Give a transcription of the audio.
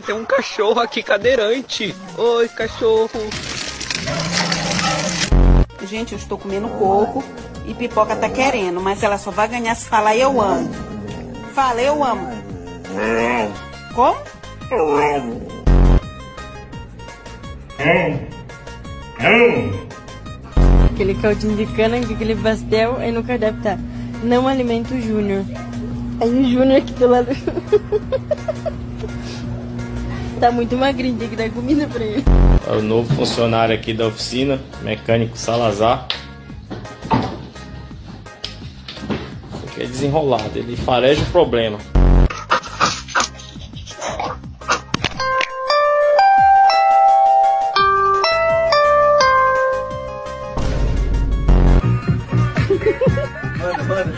Tem um cachorro aqui cadeirante. Oi, cachorro. Gente, eu estou comendo coco e Pipoca tá querendo, mas ela só vai ganhar se falar eu amo. Fala, eu amo. Como? Aquele caldinho de cana, aquele pastel, aí no cardápio tá: não alimenta o Júnior. Aí o Júnior aqui do lado tá muito magrinho, tem que dar comida pra ele. É o novo funcionário aqui da oficina, mecânico Salazar. Isso aqui é desenrolado, ele fareja o problema. Manda.